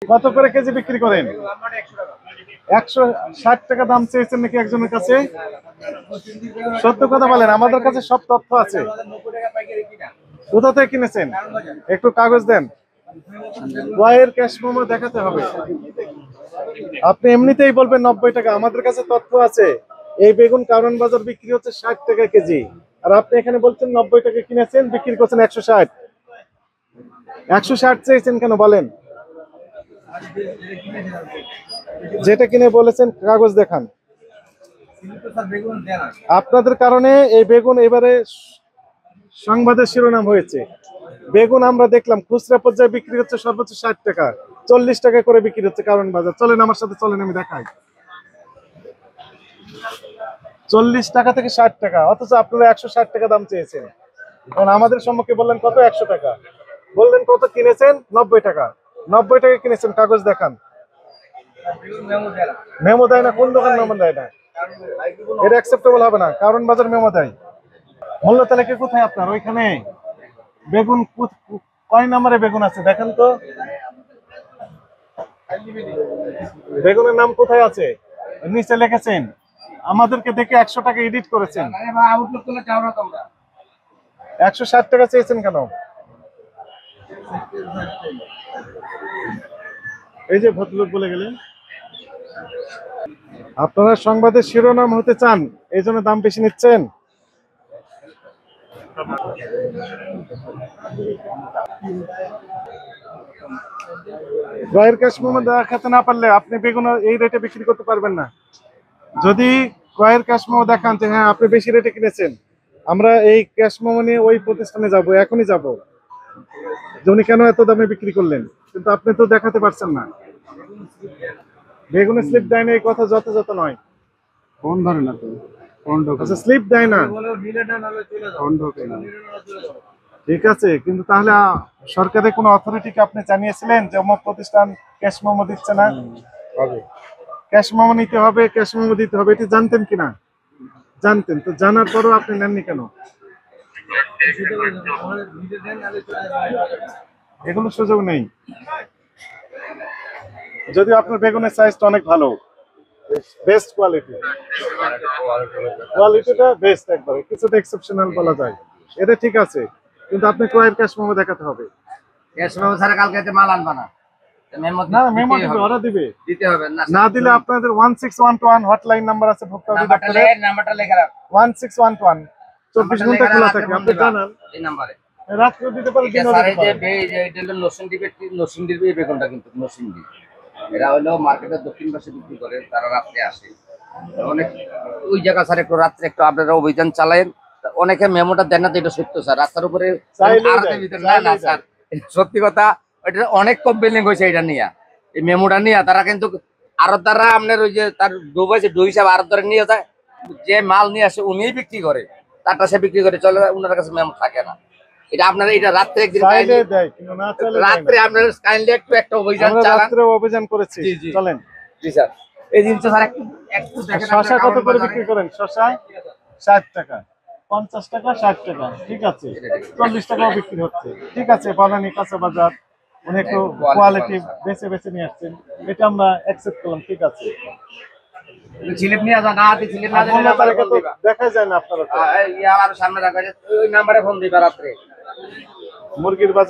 কত করে কেজি বিক্রি করেন? 160 টাকা দাম চেয়েছেন নাকি একজনের কাছে? সত্য কথা বলেন, আমাদের কাছে সব তথ্য আছে। কোথা থেকে কিনেছেন? একটু কাগজ দেন। ওয়াইয়ের ক্যাশ মেমো দেখাতে হবে। আপনি এমনিতেই বলবেন 90 টাকা, আমাদের কাছে তথ্য আছে। এই বেগুন কারণ বাজার বিক্রি হচ্ছে 60 টাকা কেজি, আর আপনি এখানে বলছেন 90 টাকা কিনেছেন, বিক্রি করছেন 160। 160 চেয়েছেন কেন বলেন? যেটা কিনে বলেছেন কাগজ দেখান। আপনাদের কারণে এই বেগুন এবারে সংবাদের শিরোনাম হয়েছে। বেগুন আমরা দেখলাম খুচরা পর্যায়ে বিক্রি হচ্ছে সর্বোচ্চ 60 টাকা, 40 টাকা করে বিক্রি হচ্ছে কারণ বাজার। চলেন আমার সাথে, চলেন আমি দেখাই। 40 টাকা থেকে 60 টাকা, অথচ আপনারা 160 টাকা দাম চেয়েছেন। কারণ আমাদের সম্মুখে বললেন কত? 100 টাকা। বললেন কত কিনেছেন? 90 টাকা। 90 টাকা কিনেছেন, কাগজ দেখান। মেমো দেয় না? কোন দোকান মেমো দেয় না? এটা অ্যাকসেপ্টেবল হবে না। কারণ বাজার মেমো দেয়। মূল্য তালিকা কোথায় আপনার? ওইখানে বেগুন কয় নম্বরে বেগুন আছে দেখেন তো। বেগুনের নাম কোথায় আছে? নিচে লিখেছেন। আমাদেরকে দেখে 100 টাকা এডিট করেছেন। 160 টাকা চেয়েছেন কেন? এই যে ভদ্রলোক বলে গেলেন। আপনারা সংবাদের শিরোনাম হতে চান, এই জন্য দাম বেশি নিচ্ছেন। ক্রয়ের ক্যাশ মেমো দেখাতে না পারলে আপনি বেগুন এই রেটে বিক্রি করতে পারবেন না। যদি ক্রয়ের ক্যাশ মেমো দেখান যে হ্যাঁ আপনি বেশি রেটে কিনেছেন, আমরা এই ক্যাশ মেমো নিয়ে ওই প্রতিষ্ঠানে যাব, এখনই যাব, যে উনি কেন এত দামে বিক্রি করলেন। কিন্তু আপনি তো দেখাতে পারছেন না। বেগুনের স্লিপ দেয় না, এই কথা যথাযথ নয়। ফোন ধরে না তো, ফোন ঢোকে আচ্ছা, না। স্লিপ দেয় না, ফোন ঢোকে না। ঠিক আছে, কিন্তু তাহলে সরকারের কোনো অথরিটিকে আপনি জানিয়েছিলেন যে অমুক প্রতিষ্ঠান ক্যাশ মেমো দিচ্ছে না? হবে। ক্যাশ মেমো নিতে হবে, ক্যাশ মেমো দিতে হবে, এটি জানতেন কিনা? জানতেন তো, জানার পরও আপনি নেননি কেন? এগুলো সুযোগ নেই। যদিও আপনার বেগুনের সাইজটা অনেক ভালো, বেস্ট কোয়ালিটি, কোয়ালিটিটা বেস্ট, একবারে কিছুটা এক্সেপশনাল বলা যায়, এটা ঠিক আছে। কিন্তু আপনি ক্রয়ের ক্যাশ মেমো দেখাতে হবে। গ্যাস মেমো ছাড়া কালকে এতে মাল আনবা না। না, মেমো দিবে, ওরা দিবে। দিতে হবে না দিলে আপনাদের 1611 হটলাইন নাম্বার আছে ভোক্তা অধিদপ্তরের। নাম্বারটা লেখা রাখ। 1611 24 ঘন্টা খোলা থাকে, আপনি জানান। এই নাম্বারে রাত্রে দিতে পারেন, এটা দিনও স্যার দিতে এই যে পারেন। এটা হলো নরসিংদীর এই বেগুনটা কিন্তু নরসিংদী। এরা হলো মার্কেটের দক্ষিণ পাশে বিক্রি করে, তারা রাত্রে আসে। অনেক ওই জায়গা স্যার একটু রাত্রে একটু আপনারা অভিযান চালায়েন। অনেকে মেমোটা দেন না, তো এটা সত্য স্যার। রাস্তার উপরে চাইলেই আড়তের দেয়, ভিতরে না চাইলেই স্যার, এটা সত্যি কথা। এটা অনেক কমপ্লেনিং হয়েছে এটা নিয়ে, এই মেমোটা নিয়ে। তারা কিন্তু আড়তদাররা আপনার ওই যে তার ডুবাইছে ডু হিসাবে আড়তদারে নিয়ে যায়, যে মাল নিয়ে আসে উনিই বিক্রি করে, তারটা সে বিক্রি করে চলে যায়, উনার কাছে মেমো থাকে না। এটা আপনারা এটা রাত্রে একদিন চাইলে দেয়, কিন্তু না চাইলে দেয় না। রাত্রে আপনারা কাইন্ডলি একটু একটা অভিযান আমরা চালান। রাত্রে অভিযান করেছি। জি, জি। চলেন। জি স্যার, এই জিনিসটা স্যার একটু একটু দেখেন। শশা আপনার কত কারণ করে বাজারে বিক্রি করেন? শশা 60 টাকা, 50 টাকা, 60 টাকা, ঠিক আছে। 40 টাকাও বিক্রি হচ্ছে, ঠিক আছে। বানানি কাঁচা বাজার, উনি একটু কোয়ালিটি বেছে বেছে নিয়ে আসছেন, এটা আমরা অ্যাকসেপ্ট করলাম, ঠিক আছে। স্লিপ নিয়ে যা, না দি স্লিপ না দিলে মূল্য নাম্বারে তালিকা ফোন তো দিবা। দেখা যায় না আপনারা তো। ইয়া আর সামনে রাখা, ওই নাম্বারে ফোন দিবা রাত্রে। মুরগির বাজার